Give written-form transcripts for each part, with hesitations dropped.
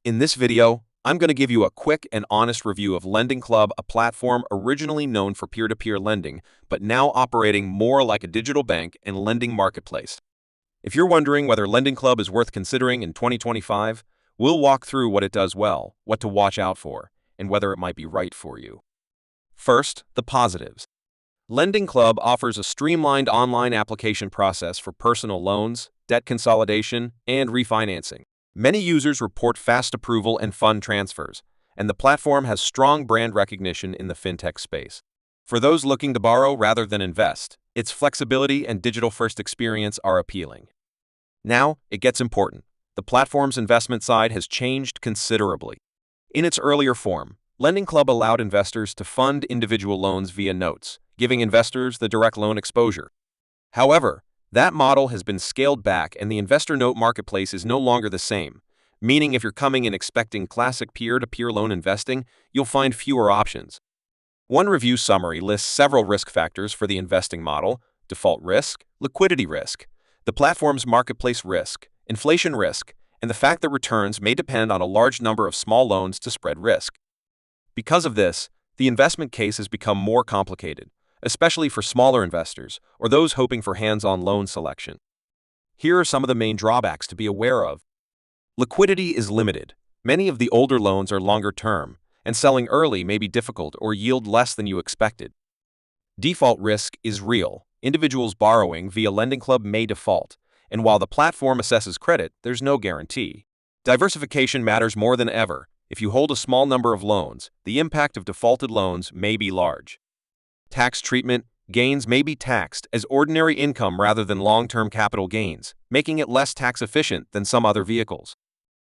In this video, I'm going to give you a quick and honest review of LendingClub, a platform originally known for peer-to-peer lending, but now operating more like a digital bank and lending marketplace. If you're wondering whether LendingClub is worth considering in 2025, we'll walk through what it does well, what to watch out for, and whether it might be right for you. First, the positives. LendingClub offers a streamlined online application process for personal loans, debt consolidation, and refinancing. Many users report fast approval and fund transfers, and the platform has strong brand recognition in the fintech space. For those looking to borrow rather than invest, its flexibility and digital-first experience are appealing. Now, it gets important. The platform's investment side has changed considerably. In its earlier form, LendingClub allowed investors to fund individual loans via notes, giving investors the direct loan exposure. However, that model has been scaled back and the investor note marketplace is no longer the same, meaning if you're coming in expecting classic peer-to-peer loan investing, you'll find fewer options. One review summary lists several risk factors for the investing model: default risk, liquidity risk, the platform's marketplace risk, inflation risk, and the fact that returns may depend on a large number of small loans to spread risk. Because of this, the investment case has become more complicated, especially for smaller investors or those hoping for hands-on loan selection. Here are some of the main drawbacks to be aware of. Liquidity is limited. Many of the older loans are longer term, and selling early may be difficult or yield less than you expected. Default risk is real. Individuals borrowing via LendingClub may default, and while the platform assesses credit, there's no guarantee. Diversification matters more than ever. If you hold a small number of loans, the impact of defaulted loans may be large. Tax treatment: gains may be taxed as ordinary income rather than long-term capital gains, making it less tax efficient than some other vehicles.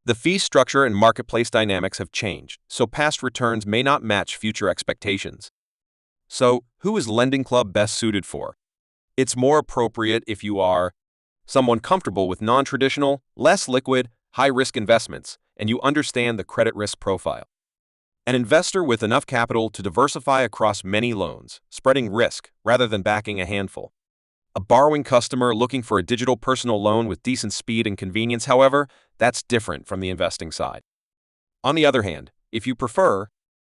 The fee structure and marketplace dynamics have changed, so past returns may not match future expectations. So, who is LendingClub best suited for? It's more appropriate if you are someone comfortable with non-traditional, less liquid, high-risk investments, and you understand the credit risk profile. An investor with enough capital to diversify across many loans, spreading risk rather than backing a handful. A borrowing customer looking for a digital personal loan with decent speed and convenience, however, that's different from the investing side. On the other hand, if you prefer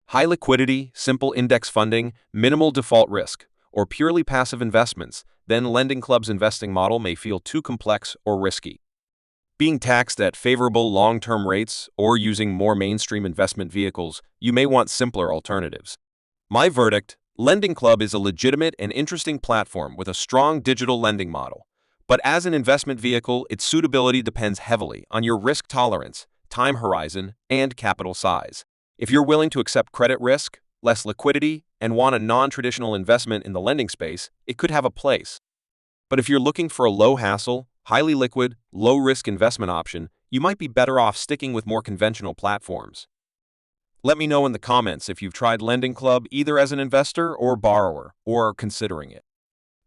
high liquidity, simple index funding, minimal default risk, or purely passive investments, then LendingClub's investing model may feel too complex or risky. Being taxed at favorable long-term rates or using more mainstream investment vehicles, you may want simpler alternatives. My verdict: LendingClub is a legitimate and interesting platform with a strong digital lending model. But as an investment vehicle, its suitability depends heavily on your risk tolerance, time horizon, and capital size. If you're willing to accept credit risk, less liquidity, and want a non-traditional investment in the lending space, it could have a place. But if you're looking for a low-hassle, highly liquid, low-risk investment option, you might be better off sticking with more conventional platforms. Let me know in the comments if you've tried LendingClub either as an investor or borrower, or are considering it.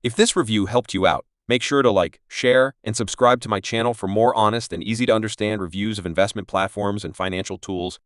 If this review helped you out, make sure to like, share, and subscribe to my channel for more honest and easy-to-understand reviews of investment platforms and financial tools.